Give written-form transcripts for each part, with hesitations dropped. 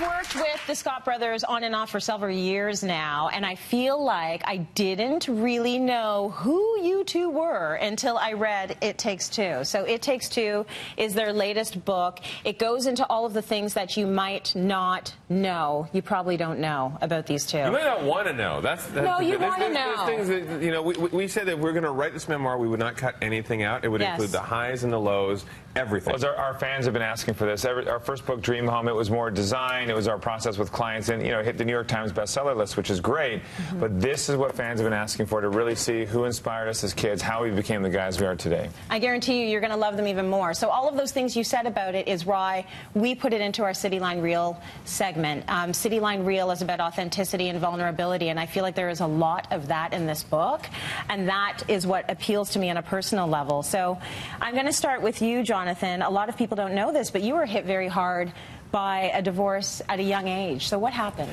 worked with the Scott brothers on and off for several years now, and I feel like I didn't really know who you two were until I read It Takes Two. So It Takes Two is their latest book. It goes into all of the things that you might not know. You probably don't know about these two. You might not want to know. No, you want to know. There's things that, you know, we said that we're going to write this memoir. We would not cut anything out. It would include the highs and the lows, everything. Well, our fans have been asking for this. Our first book, Dream Home, it was more design. It was our process with clients, and it hit the New York Times bestseller list, which is great. But this is what fans have been asking for, to really see who inspired us as kids, how we became the guys we are today. I guarantee you're going to love them even more. So all of those things you said about it is why we put it into our Cityline Real segment. Cityline Real is about authenticity and vulnerability, and I feel like there is a lot of that in this book, and that is what appeals to me on a personal level. So I'm going to start with you, Jonathan. A lot of people don't know this, but you were hit very hard by a divorce at a young age. So what happened?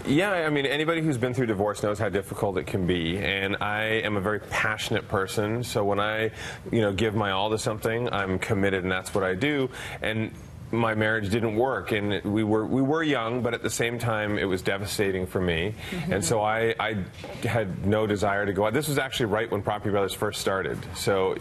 Yeah, I mean, anybody who's been through divorce knows how difficult it can be, and I am a very passionate person, so when I, give my all to something, I'm committed, and that's what I do. And my marriage didn't work, and we were young, but at the same time it was devastating for me. And so I had no desire to go out. This was actually right when Property Brothers first started, so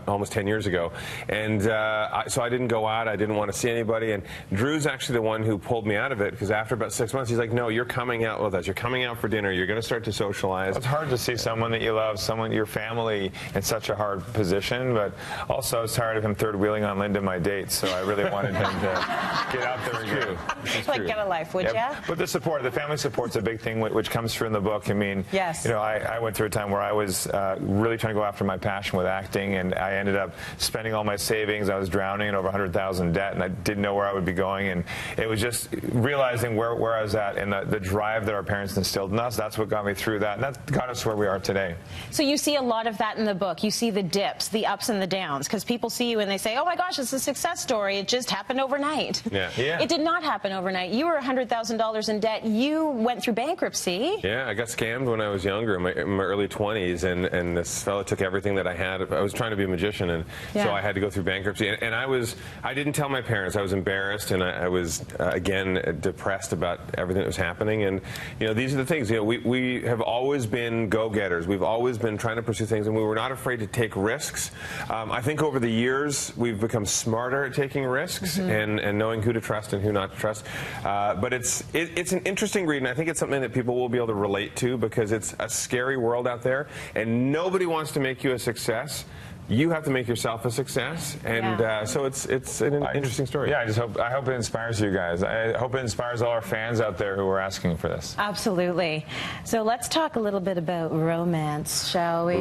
almost 10 years ago. And so I didn't go out. I didn't want to see anybody. And Drew's actually the one who pulled me out of it, because after about 6 months, he's like, "No, you're coming out with us. You're coming out for dinner. You're going to start to socialize." It's hard to see someone that you love, your family, in such a hard position. But also, I was tired of him third wheeling on Linda, my date. So I really wanted him to get out there again. Like, get a life, would ya? But the support, the family support's a big thing, which comes through in the book. I mean, yes. I went through a time where I was really trying to go after my passion with acting, and I ended up spending all my savings. I was drowning in over $100,000 debt, and I didn't know where I would be going. And it was just realizing where I was at, and the drive that our parents instilled in us. That's what got me through that, and that got us where we are today. So you see a lot of that in the book. You see the dips, the ups and the downs, because people see you and they say, "Oh my gosh, it's a success story. It just happened overnight." Yeah. It did not happen overnight. You were $100,000 in debt. You went through bankruptcy. Yeah, I got scammed when I was younger, in my early 20s, and this fellow took everything that I had. I was trying to be a magician, and so I had to go through bankruptcy. And I didn't tell my parents. I was embarrassed, and I was, again, depressed about everything that was happening. And, these are the things. We have always been go-getters. We've always been trying to pursue things, and we were not afraid to take risks. I think over the years, we've become smarter at taking risks and knowing who to trust and who not to trust. But it's an interesting read, and I think it's something that people will be able to relate to, because it's a scary world out there, and nobody wants to make you a success. You have to make yourself a success, and so it's an interesting story. Yeah, I hope it inspires you guys. I hope it inspires all our fans out there who are asking for this. Absolutely. So let's talk a little bit about romance, shall we?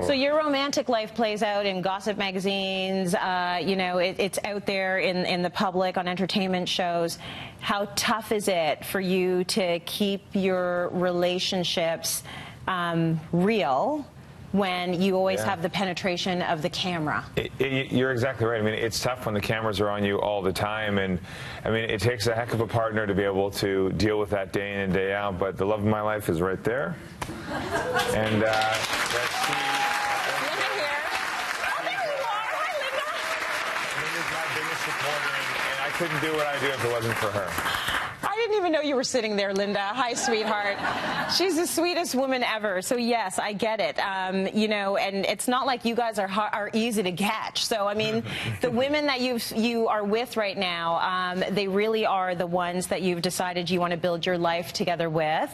So your romantic life plays out in gossip magazines. It's out there in the public, on entertainment shows. How tough is it for you to keep your relationships real when you always have the penetration of the camera? You're exactly right. I mean, it's tough when the cameras are on you all the time, and I mean, it takes a heck of a partner to be able to deal with that day in and day out. But the love of my life is right there, and that's Linda here. Oh, there you are. Hi, Linda. Linda's my biggest supporter, and I couldn't do what I do if it wasn't for her. I didn't even know you were sitting there, Linda. Hi, sweetheart. She's the sweetest woman ever. So yes, I get it. And it's not like you guys are easy to catch. So I mean, the women that you are with right now, they really are the ones that you've decided you want to build your life together with.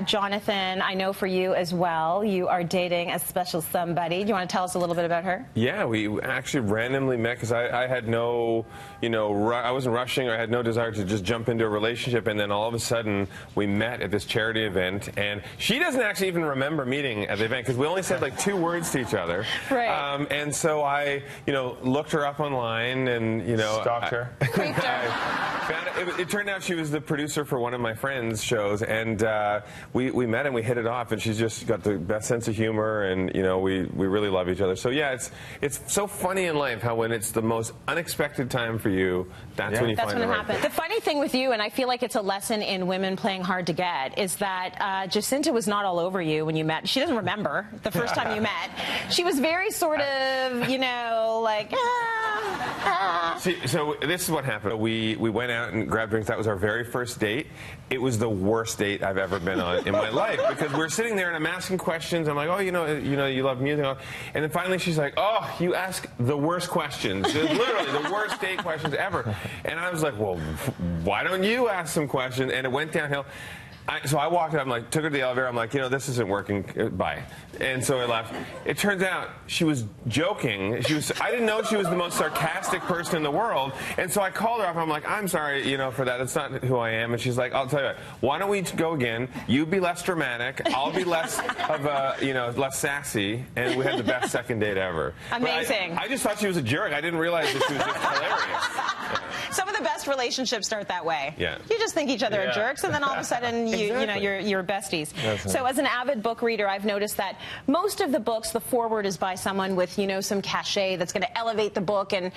Jonathan, I know for you as well, you are dating a special somebody. Do you want to tell us a little bit about her? Yeah, we actually randomly met, because I had no, I wasn't rushing, or I had no desire to just jump into a relationship, and then all of a sudden we met at this charity event, and she doesn't actually even remember meeting at the event, because we only said like 2 words to each other. Right. And so I, looked her up online, and stalked her. Creeped her. It turned out she was the producer for one of my friends' shows, and we met and we hit it off, and she's just got the best sense of humor, and we really love each other. So yeah, it's so funny in life how when it's the most unexpected time for you, that's when you find the right thing. The funny thing with you, and I feel like it's a lesson in women playing hard to get, is that Jacinta was not all over you when you met. She doesn't remember the first time you met. She was very sort of, like, See, so this is what happened. We went out and grabbed drinks. That was our very first date. It was the worst date I've ever been on in my life because we're sitting there and I'm asking questions. I'm like, oh, you love music, and then finally she's like, oh, you ask the worst questions. Literally the worst date questions ever. And I was like, well, why don't you ask some questions? And it went downhill. So I walked out, took her to the elevator. I'm like, this isn't working. Bye. And so I left. It turns out she was joking. I didn't know she was the most sarcastic person in the world. And so I called her up. I'm like, I'm sorry, for that. It's not who I am. And she's like, I'll tell you what. Why don't we go again? You be less dramatic. I'll be less of less sassy. And we had the best second date ever. Amazing. I just thought she was a jerk. I didn't realize that she was just hilarious. Some of the best relationships start that way. Yeah. You just think each other are jerks, and then all of a sudden you're besties. So as an avid book reader, I've noticed that most of the books, the foreword is by someone with some cachet that's going to elevate the book and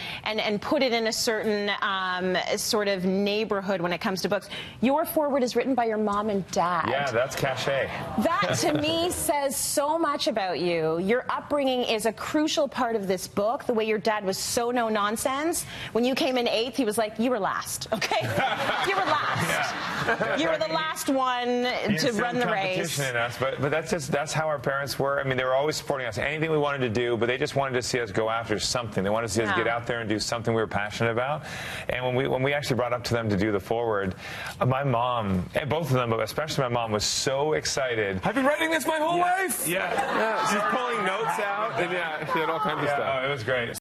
put it in a certain sort of neighborhood when it comes to books. Your foreword is written by your mom and dad. Yeah, that's cachet. That to me says so much about you. Your upbringing is a crucial part of this book. The way your dad was so no nonsense. When you came in 8th, he was like, you were last, okay? You were last. Yeah. You were the last one to run the race. In us, but that's how our parents were. I mean, they were always supporting us. Anything we wanted to do, but they just wanted to see us go after something. They wanted to see us get out there and do something we were passionate about. And when we actually brought up to them to do the foreword, my mom, and both of them, but especially my mom, was so excited. I've been writing this my whole life. Yeah. She's pulling notes out, and she had all kinds of stuff. Oh, it was great.